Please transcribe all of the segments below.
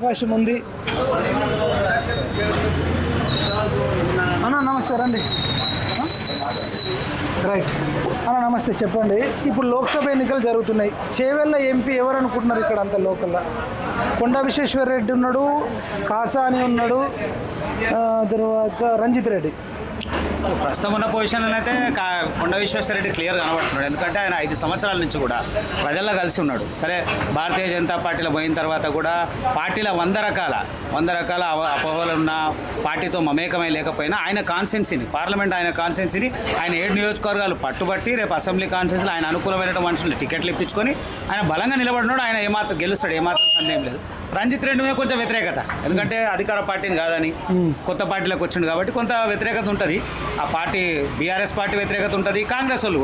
అవకాశం ఉంది. అన్న నమస్తే, రండి. రైట్ అన్న నమస్తే, చెప్పండి. ఇప్పుడు లోక్సభ ఎన్నికలు జరుగుతున్నాయి. చేవెళ్ళ ఎంపీ ఎవరు అనుకుంటున్నారు ఇక్కడ అంత లోకల్లో? కొండా విశ్వేశ్వర రెడ్డి ఉన్నాడు, కాసాని ఉన్నాడు, తర్వాత రంజిత్ రెడ్డి. ప్రస్తుతం ఉన్న పొజిషన్లో అయితే కొండ విశ్వేశ్వరరెడ్డి క్లియర్ కనబడుతున్నాడు. ఎందుకంటే ఆయన 5 సంవత్సరాల నుంచి కూడా ప్రజల్లో కలిసి ఉన్నాడు. సరే, భారతీయ జనతా పార్టీలో పోయిన తర్వాత కూడా పార్టీలో 100 రకాల అపోహలు ఉన్న పార్టీతో మమేకమై లేకపోయినా ఆయన కాన్స్టిట్యున్సీని, పార్లమెంట్ ఆయన కాన్స్టిట్యున్సీని ఆయన 7 నియోజకవర్గాలు పట్టుబట్టి రేపు అసెంబ్లీ కాన్స్టిట్యున్సీలో ఆయన అనుకూలమైన మనుషులు టికెట్లు ఇప్పించుకొని ఆయన బలంగా నిలబడినాడు. ఆయన ఏమాత్రం గెలుస్తాడు, ఏమాత్రం సందేహం లేదు. రంజిత్ రెడ్డి మీద కొంచెం వ్యతిరేకత, ఎందుకంటే అధికార పార్టీని కాదని కొత్త పార్టీలోకి వచ్చిండు కాబట్టి కొంత వ్యతిరేకత ఉంటుంది. ఆ పార్టీ బీఆర్ఎస్ పార్టీ వ్యతిరేకత ఉంటుంది. కాంగ్రెస్ వాళ్ళు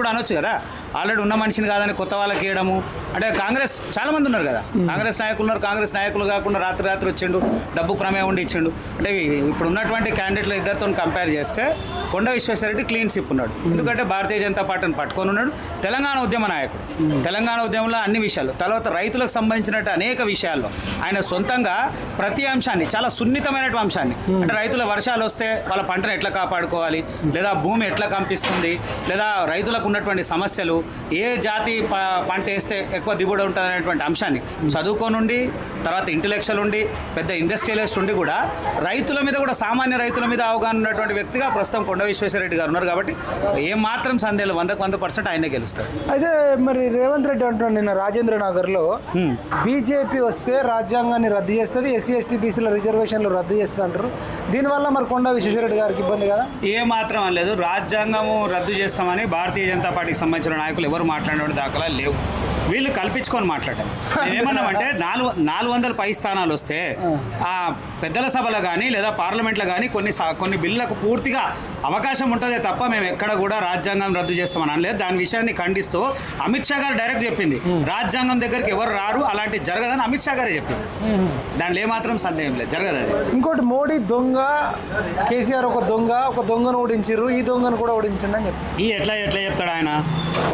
కూడా అనొచ్చు కదా, ఆల్రెడీ ఉన్న మనిషిని కాదని కొత్త వాళ్ళకి ఇవ్వడము. అంటే కాంగ్రెస్ చాలామంది ఉన్నారు కదా, కాంగ్రెస్ నాయకులు ఉన్నారు. కాంగ్రెస్ నాయకులు కాకుండా రాత్రి వచ్చిండు, డబ్బు ప్రమేయం ఉండి ఇచ్చిండు. అంటే ఇప్పుడు ఉన్నటువంటి క్యాండిడేట్లు ఇద్దరితో కంపేర్ చేస్తే కొండ విశ్వేశ్వరరెడ్డి క్లీన్ షిప్ ఉన్నాడు. ఎందుకంటే భారతీయ జనతా పార్టీని పట్టుకొని ఉన్నాడు. తెలంగాణ ఉద్యమ నాయకుడు. తెలంగాణ ఉద్యమంలో అన్ని విషయాలు, తర్వాత రైతులకు సంబంధించినట్టు అనేక విషయాల్లో ఆయన సొంతంగా ప్రతి అంశాన్ని, చాలా సున్నితమైనటువంటి అంశాన్ని, అంటే రైతుల వర్షాలు వస్తే వాళ్ళ పంటను ఎట్లా కాపాడుకోవాలి, లేదా భూమి ఎట్లా కంపిస్తుంది, లేదా రైతులకు ఉన్నటువంటి సమస్యలు, ఏ జాతి పంట వేస్తే ఎక్కువ దిగుబడి ఉంటుంది అనేటువంటి అంశాన్ని చదువుకోనుండి, తర్వాత ఇంటలెక్చువల్ ఉండి, పెద్ద ఇండస్ట్రియలిస్ట్ ఉండి కూడా రైతుల మీద కూడా, సామాన్య రైతుల మీద అవగాహన ఉన్నటువంటి వ్యక్తిగా ప్రస్తుతం కొండ విశ్వేశ్వరరెడ్డి గారు ఉన్నారు. కాబట్టి ఏమాత్రం సందేహాలు 100% ఆయనే గెలుస్తారు. అయితే మరి రేవంత్ రెడ్డి అంటున్నాడు నిన్న రాజేంద్ర నగర్లో బీజేపీ వస్తే రాజ్యాంగాన్ని రద్దు చేస్తుంది, ఎస్సీ ఎస్టీ బీసీల రిజర్వేషన్లు రద్దు చేస్తుంది అంటారు. దీనివల్ల మరి కొండా విశ్వేశ్వరరెడ్డి గారికి ఇబ్బంది కదా? ఏమాత్రం అనలేదు. రాజ్యాంగము రద్దు చేస్తామని భారతీయ జనతా పార్టీకి సంబంధించిన నాయకులు ఎవరు మాట్లాడే దాఖలా లేవు. వీళ్ళు కల్పించుకొని మాట్లాడారు. ఏమన్నామంటే 400 పై స్థానాలు వస్తే ఆ పెద్దల సభలో కానీ లేదా పార్లమెంట్లో కానీ కొన్ని బిల్లులకు పూర్తిగా అవకాశం ఉంటుందే తప్ప మేము ఎక్కడ కూడా రాజ్యాంగం రద్దు చేస్తామని అనలేదు. దాని విషయాన్ని ఖండిస్తూ అమిత్ షా గారు డైరెక్ట్ చెప్పింది, రాజ్యాంగం దగ్గరికి ఎవరు రారు, అలాంటి జరగదని అమిత్ షా గారే చెప్పింది. దాంట్లో ఏమాత్రం సందేహం లేదు, జరగదు అది. ఇంకోటి, మోడీ దొంగ, కేసీఆర్ ఒక దొంగను ఓడించారు, ఈ దొంగను కూడా ఓడించండి అని చెప్పి ఈ ఎట్లా చెప్తాడు ఆయన?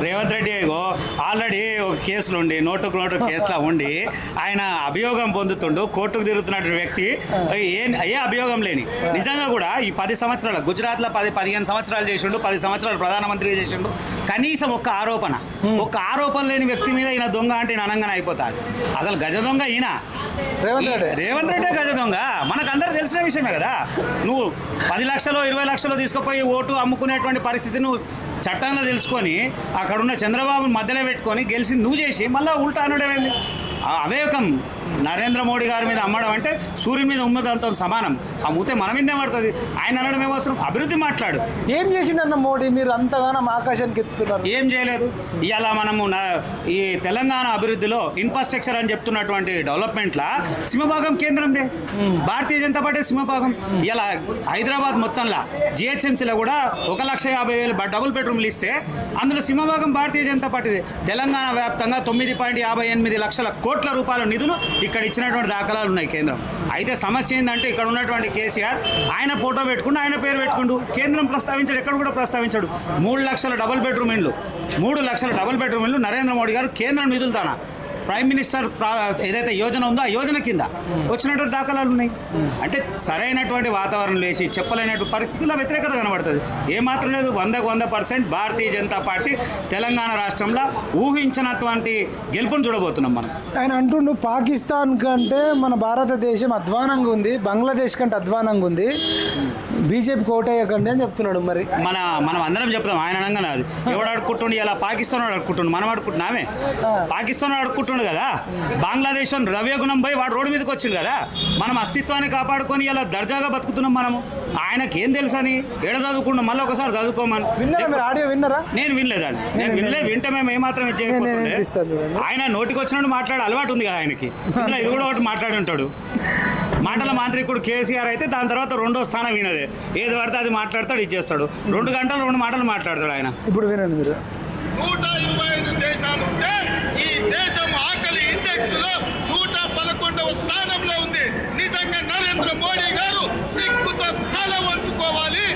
రేవంత్ రెడ్డి ఆల్రెడీ ఒక కేసులు ఉండి నోటుకు కేసులో ఉండి ఆయన అభియోగం పొందుతుండు, కోర్టుకు తిరుగుతున్న వ్యక్తి, ఏ అభియోగం లేని, నిజంగా కూడా ఈ 10 సంవత్సరాలు గుజరాత్లో 15 సంవత్సరాలు చేసిండు, 10 సంవత్సరాలు ప్రధానమంత్రిగా చేసిండు. కనీసం ఒక్క ఆరోపణ లేని వ్యక్తి మీద ఈయన దొంగ అంటే ఈయన అనంగానే అయిపోతాడు. అసలు గజ దొంగ ఈయన రేవంత్ రెడ్డి గజ దొంగ. మనకందరూ తెలిసిన విషయమే కదా. నువ్వు 10 లక్షలు 20 లక్షలు తీసుకుపోయి ఓటు అమ్ముకునేటువంటి పరిస్థితి నువ్వు చట్టంలో తెలుసుకొని అక్కడున్న చంద్రబాబుని మధ్యలో పెట్టుకొని గెలిచి నువ్వు చేసి మళ్ళీ ఉల్టా అనడమేంది? అవేకం నరేంద్ర మోడీ గారి మీద అమ్మడం అంటే సూర్యుని మీద ఉమ్మదంతో సమానం. ఆ మూతే మన మీదే పడుతుంది. ఆయన అనడం ఏమవసరం? అభివృద్ధి మాట్లాడు. ఏం చేసిండన్న మోడీ? మీరు అంతగానం ఆకాశానికి ఎత్తుతున్నారు. ఏం చేయలేదు. ఇవాళ మనము ఈ తెలంగాణ అభివృద్ధిలో ఇన్ఫ్రాస్ట్రక్చర్ అని చెప్తున్నటువంటి డెవలప్మెంట్లో సింహభాగం కేంద్రందే, భారతీయ జనతా పార్టీ సింహభాగం. ఇలా హైదరాబాద్ మొత్తంలో జిహెచ్ఎంసీలో కూడా 1,50,000 డబుల్ బెడ్రూమ్లు ఇస్తే అందులో సింహభాగం భారతీయ జనతా పార్టీదే. తెలంగాణ వ్యాప్తంగా 9.58 లక్షల కోట్ల రూపాయల నిధులు ఇక్కడ ఇచ్చినటువంటి దాఖలాలు ఉన్నాయి కేంద్రం. అయితే సమస్య ఏంటంటే ఇక్కడ ఉన్నటువంటి కేసీఆర్ ఆయన ఫోటో పెట్టుకుంటూ ఆయన పేరు పెట్టుకుంటూ కేంద్రం ప్రస్తావించాడు, ఎక్కడ కూడా ప్రస్తావించాడు. 3 లక్షల డబుల్ బెడ్రూమ్ ఇండ్లు నరేంద్ర మోడీ గారు కేంద్రం నిధులతోన ప్రైమ్ మినిస్టర్ ఏదైతే యోజన ఉందో ఆ యోజన కింద వచ్చినటువంటి దాఖలాలు ఉన్నాయి. అంటే సరైనటువంటి వాతావరణం లేచి చెప్పలేనటువంటి పరిస్థితుల్లో వ్యతిరేకత కనబడుతుంది. ఏమాత్రం లేదు. 100% భారతీయ జనతా పార్టీ తెలంగాణ రాష్ట్రంలో ఊహించినటువంటి గెలుపును చూడబోతున్నాం మనం. ఆయన అంటుండు పాకిస్తాన్ కంటే మన భారతదేశం అధ్వానంగా ఉంది, బంగ్లాదేశ్ కంటే అధ్వానంగా ఉంది, బీజేపీకి ఓటేయకండి అని చెప్తున్నాడు. మరి మనం అందరం చెప్తాం, ఆయన అనగానే అది ఎవడు అడుక్కుంటుండే, ఇలా పాకిస్తాన్ వాడు అడుక్కుంటుండు, మనం అడుక్కుంటున్నామే. పాకిస్తాన్ వాడు అడుక్కుంటుండు కదా, బంగ్లాదేశ్ ద్రవ్యగుణం పోయి వాడు రోడ్డు మీదకి వచ్చిండు కదా. మనం అస్తిత్వాన్ని కాపాడుకొని ఇలా దర్జాగా బతుకుతున్నాం. మనము ఆయనకేం తెలుసు అని ఏడ చదువుకున్నాం, మళ్ళీ ఒకసారి చదువుకోమని. ఆడియో విన్నారా? నేను వినలేదండి. వింటే మేము ఏమాత్రం ఇచ్చేయకపోతుండే. ఆయన నోటికి వచ్చినట్టు మాట్లాడే అలవాటు ఉంది కదా ఆయనకి. ఇది కూడా ఒకటి మాట్లాడి ఉంటాడు. మాటల మాంత్రికుడు కేసీఆర్ అయితే దాని తర్వాత 2వ స్థానం వినదే, ఏది పడితే అది మాట్లాడతాడు, ఇచ్చేస్తాడు. 2 గంటలు 2 మాటలు మాట్లాడతాడు ఆయన. ఇప్పుడు వినండి మీరు. 125 దేశాలుంటే ఈ దేశం ఆకలి ఇండెక్స్ లో 111వ స్థానంలో ఉంది. నిజంగా నరేంద్ర మోడీ గారు సిగ్గుతో తల వంచుకోవాలి.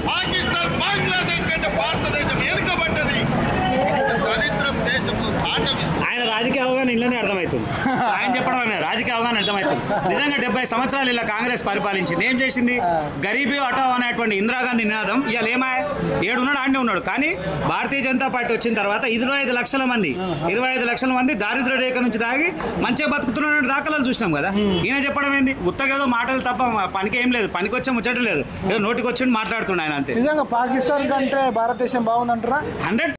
పాకిస్తాన్, బంగ్లాదేశ్ కంటే భారతదేశం వెనుకబడ్డది. దరిద్రం దేశం ఆయన రాజకీయ అవగాహన ఇళ్ళనే అర్థమవుతుంది. ఆయన చెప్పడం రాజకీయ అవగాహన అర్థమవుతుంది. నిజంగా 70 సంవత్సరాలు ఇలా కాంగ్రెస్ పరిపాలించింది, ఏం చేసింది? గరీబీ హఠావ్ అనేటువంటి ఇందిరాగాంధీ నినాదం ఇవాళ ఏమాయ ఏడున్నాడు ఆడనే ఉన్నాడు. కానీ భారతీయ జనతా పార్టీ వచ్చిన తర్వాత 25 లక్షల మంది దారిద్ర్య రేఖ నుంచి దాగి మంచిగా బతుకుతున్న దాఖలాలు చూసినాం కదా. ఈయన చెప్పడం ఏంది? ఉత్తగేదో మాటలు తప్ప పనికి ఏం లేదు, పనికి వచ్చే ముచ్చట లేదు, ఏదో నోటికి వచ్చి మాట్లాడుతున్నాడు ఆయన అంతే. నిజంగా పాకిస్తాన్ కంటే భారతదేశం బాగుందంటారా? 100